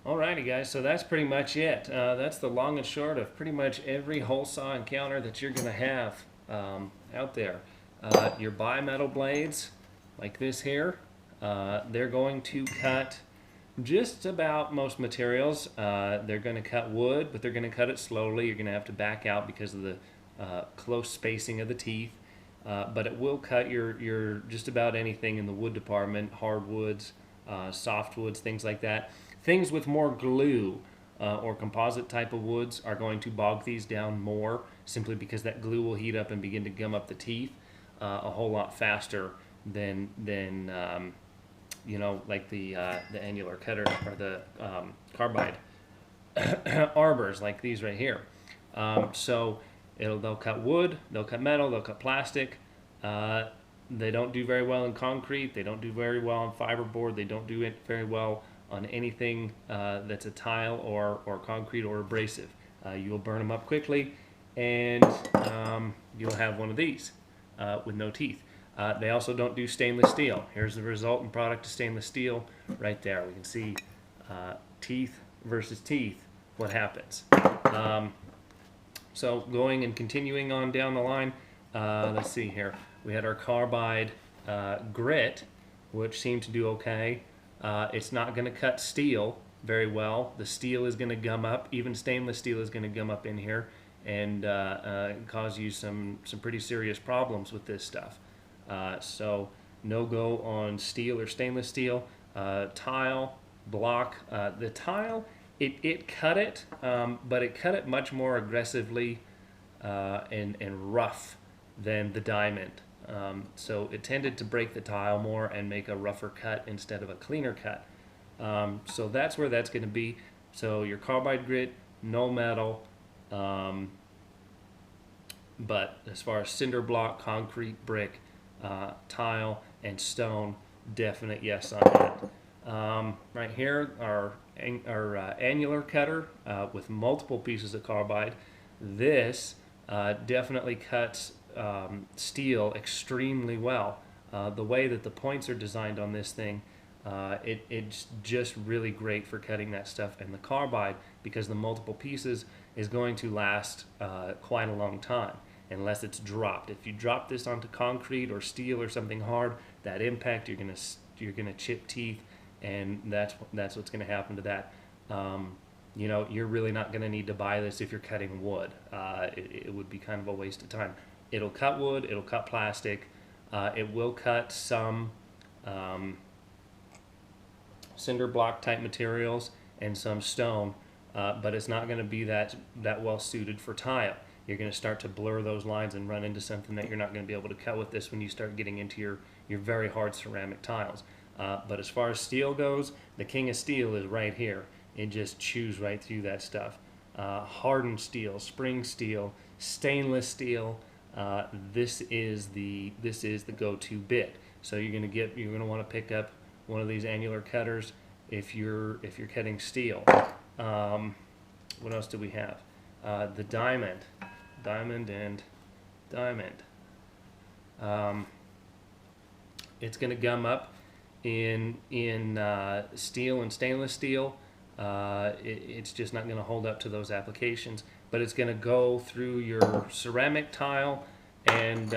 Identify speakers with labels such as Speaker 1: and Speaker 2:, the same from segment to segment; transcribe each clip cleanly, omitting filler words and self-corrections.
Speaker 1: Alrighty guys, so that's pretty much it. That's the long and short of pretty much every hole saw encounter that you're going to have out there. Your bimetal blades, like this here, they're going to cut just about most materials. They're going to cut wood, but they're going to cut it slowly. You're going to have to back out because of the close spacing of the teeth. But it will cut your just about anything in the wood department, hardwoods, softwoods, things like that. Things with more glue or composite type of woods are going to bog these down more simply because that glue will heat up and begin to gum up the teeth a whole lot faster than like the annular cutter or the carbide arbors like these right here. So they'll cut wood, they'll cut metal, they'll cut plastic. They don't do very well in concrete. They don't do very well on fiberboard. They don't do it very well on anything that's a tile or concrete or abrasive. You'll burn them up quickly, and you'll have one of these with no teeth. They also don't do stainless steel. Here's the resultant product of stainless steel right there. We can see teeth versus teeth, what happens. So going and continuing on down the line, let's see here. We had our carbide grit, which seemed to do okay. It's not going to cut steel very well. The steel is going to gum up. Even stainless steel is going to gum up in here and cause you some pretty serious problems with this stuff. So no go on steel or stainless steel. Tile, block. The tile, it cut it, but it cut it much more aggressively and rough than the diamond. So it tended to break the tile more and make a rougher cut instead of a cleaner cut. So that's where that's going to be. So your carbide grit, no metal, but as far as cinder block, concrete, brick, tile, and stone, definite yes on that. Right here, our annular cutter with multiple pieces of carbide. This definitely cuts steel extremely well. The way that the points are designed on this thing, it's just really great for cutting that stuff. And the carbide, because the multiple pieces, is going to last quite a long time unless it's dropped. If you drop this onto concrete or steel or something hard, that impact, you're gonna chip teeth, and that's what's going to happen to that. You're really not going to need to buy this if you're cutting wood. It would be kind of a waste of time. It'll cut wood, it'll cut plastic, it will cut some cinder block type materials and some stone, but it's not going to be that well suited for tile. You're going to start to blur those lines and run into something that you're not going to be able to cut with this when you start getting into your very hard ceramic tiles. But as far as steel goes, the king of steel is right here. It just chews right through that stuff. Hardened steel, spring steel, stainless steel. This is the go-to bit. So you're gonna want to pick up one of these annular cutters if you're cutting steel. What else do we have? The diamond and diamond. It's gonna gum up in steel and stainless steel. It's just not going to hold up to those applications, but it's going to go through your ceramic tile and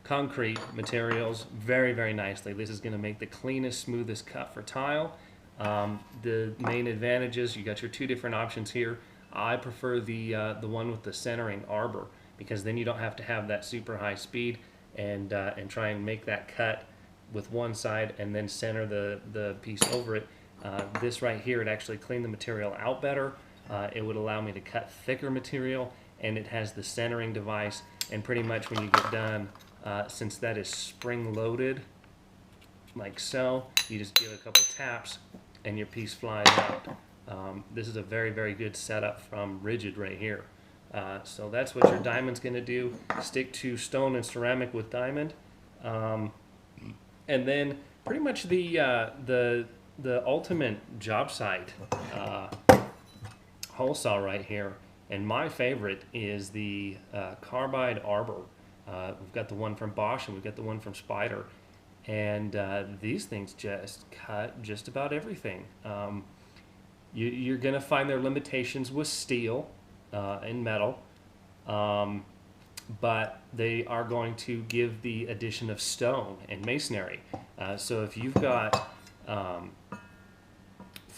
Speaker 1: concrete materials very, very nicely. This is going to make the cleanest, smoothest cut for tile. The main advantages, you got your two different options here. I prefer the one with the centering arbor, because then you don't have to have that super high speed and try and make that cut with one side and then center the piece over it. This right here, it actually cleaned the material out better. It would allow me to cut thicker material, and it has the centering device, and pretty much when you get done, since that is spring loaded like so, you just give it a couple taps and your piece flies out. This is a very, very good setup from Rigid right here. So that's what your diamond's going to do. Stick to stone and ceramic with diamond. And then pretty much the ultimate job site hole saw right here, and my favorite is the carbide arbor. We've got the one from Bosch and we've got the one from Spider, and these things just cut just about everything. You're going to find their limitations with steel and metal, but they are going to give the addition of stone and masonry. So if you've got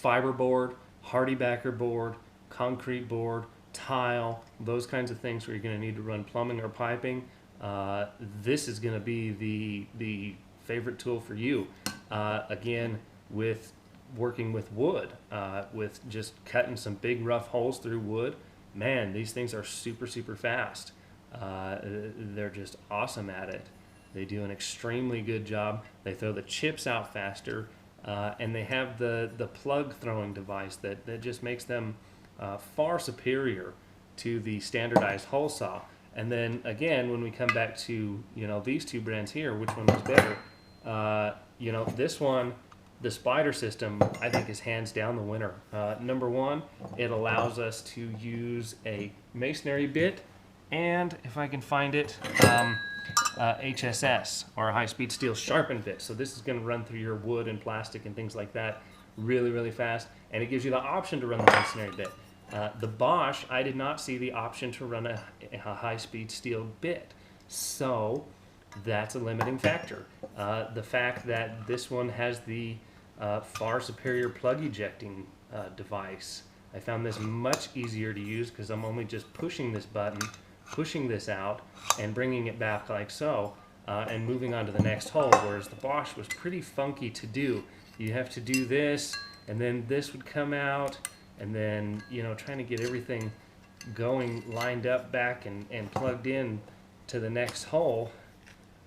Speaker 1: fiberboard, hardy backer board, concrete board, tile, those kinds of things where you're going to need to run plumbing or piping, this is going to be the favorite tool for you. Again, with working with wood, with just cutting some big rough holes through wood, man, these things are super, super fast. They're just awesome at it. They do an extremely good job. They throw the chips out faster, and they have the plug throwing device that just makes them far superior to the standardized hole saw. And then again, when we come back to these two brands here, which one was better? This one, the Spider system, I think is hands down the winner. Number one, it allows us to use a masonry bit, and if I can find it, HSS, or a high-speed steel sharpened bit. So this is going to run through your wood and plastic and things like that really, really fast, and it gives you the option to run the masonry bit. The Bosch, I did not see the option to run a high-speed steel bit, so that's a limiting factor. The fact that this one has the far superior plug ejecting device, I found this much easier to use because I'm only just pushing this button, pushing this out, and bringing it back like so, and moving on to the next hole, whereas the Bosch was pretty funky to do. You have to do this, and then this would come out, and then trying to get everything going lined up back and plugged in to the next hole.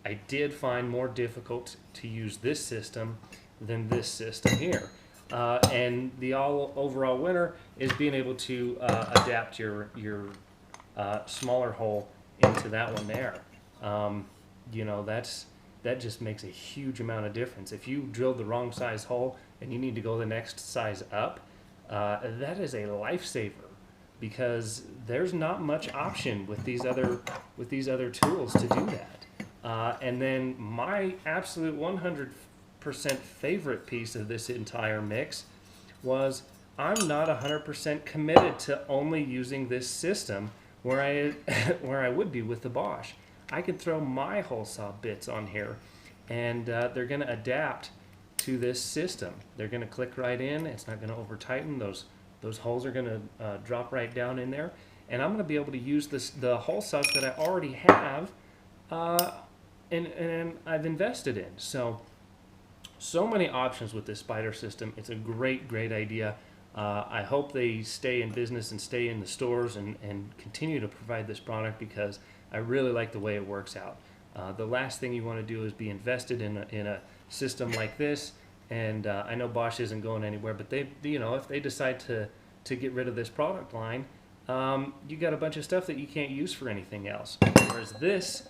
Speaker 1: I did find more difficult to use this system than this system here. And the overall winner is being able to adapt your smaller hole into that one there. That just makes a huge amount of difference. If you drilled the wrong size hole and you need to go the next size up, that is a lifesaver, because there's not much option with these other tools to do that. And then my absolute 100% favorite piece of this entire mix was I'm not 100% committed to only using this system where I would be with the Bosch. I could throw my hole saw bits on here, and they're going to adapt to this system. They're going to click right in. It's not going to over tighten. Those holes are going to drop right down in there, and I'm going to be able to use the hole saws that I already have, and I've invested in. So many options with this Spider system. It's a great idea. I hope they stay in business and stay in the stores and continue to provide this product, because I really like the way it works out. The last thing you want to do is be invested in a system like this, and I know Bosch isn't going anywhere, but if they decide to get rid of this product line, you got a bunch of stuff that you can't use for anything else. Whereas this,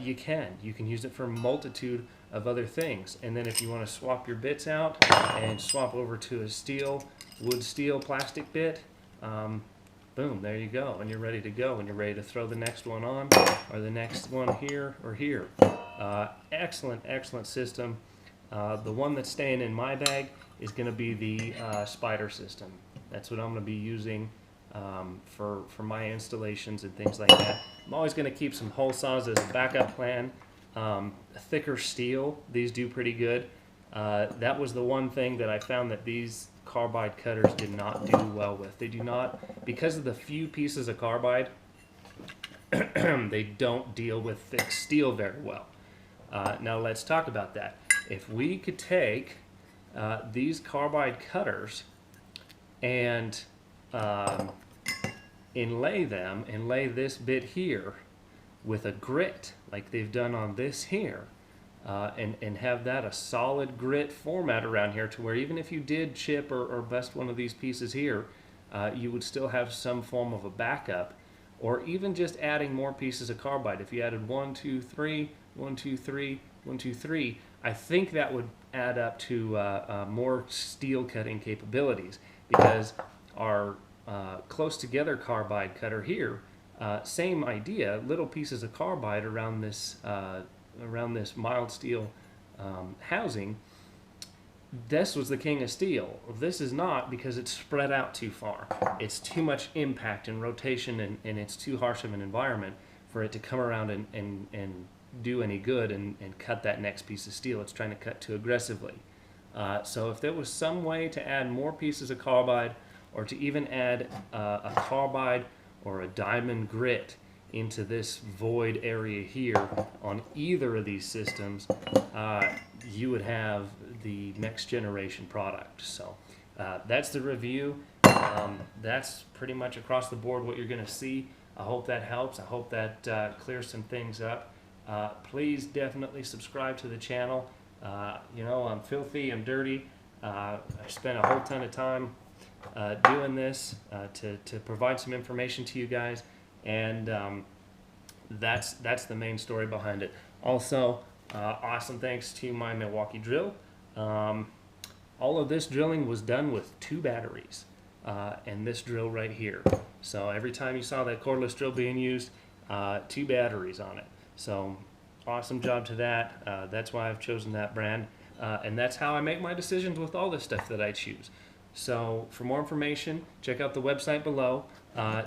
Speaker 1: you can use it for a multitude of other things. And then if you want to swap your bits out and swap over to a wood steel plastic bit, boom, there you go, and you're ready to go, and you're ready to throw the next one on, or the next one here or here. Excellent system. The one that's staying in my bag is going to be the Spider system. That's what I'm going to be using for my installations and things like that. I'm always going to keep some hole saws as a backup plan. Thicker steel, these do pretty good. That was the one thing that I found that these carbide cutters did not do well with. They do not, because of the few pieces of carbide, they don't deal with thick steel very well. Now let's talk about that. If we could take these carbide cutters and inlay this bit here with a grit like they've done on this here, and have that a solid grit format around here, to where even if you did chip or bust one of these pieces here, you would still have some form of a backup. Or even just adding more pieces of carbide. If you added 1, 2, 3, 1, 2, 3, 1, 2, 3, I think that would add up to more steel cutting capabilities, because our close together carbide cutter here, same idea, little pieces of carbide around this mild steel housing, this was the king of steel. This is not, because it's spread out too far. It's too much impact and rotation, and it's too harsh of an environment for it to come around and do any good and cut that next piece of steel. It's trying to cut too aggressively. So if there was some way to add more pieces of carbide, or to even add a carbide or a diamond grit into this void area here on either of these systems, you would have the next generation product. So that's the review. That's pretty much across the board what you're going to see. I hope that helps. I hope that clears some things up. Please definitely subscribe to the channel. You know, I'm filthy, I'm dirty. I spent a whole ton of time doing this to provide some information to you guys, and that's the main story behind it. Also, awesome thanks to my Milwaukee drill. All of this drilling was done with 2 batteries, and this drill right here. So every time you saw that cordless drill being used, 2 batteries on it. So awesome job to that. That's why I've chosen that brand, and that's how I make my decisions with all the stuff that I choose. So for more information, check out the website below.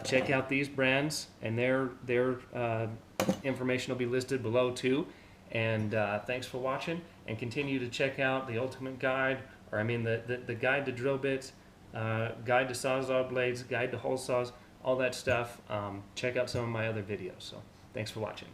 Speaker 1: Check out these brands, and their information will be listed below too. And thanks for watching, and continue to check out the Ultimate Guide, or I mean the Guide to Drill Bits, Guide to Sawzall Blades, Guide to Hole Saws, all that stuff. Check out some of my other videos. So thanks for watching.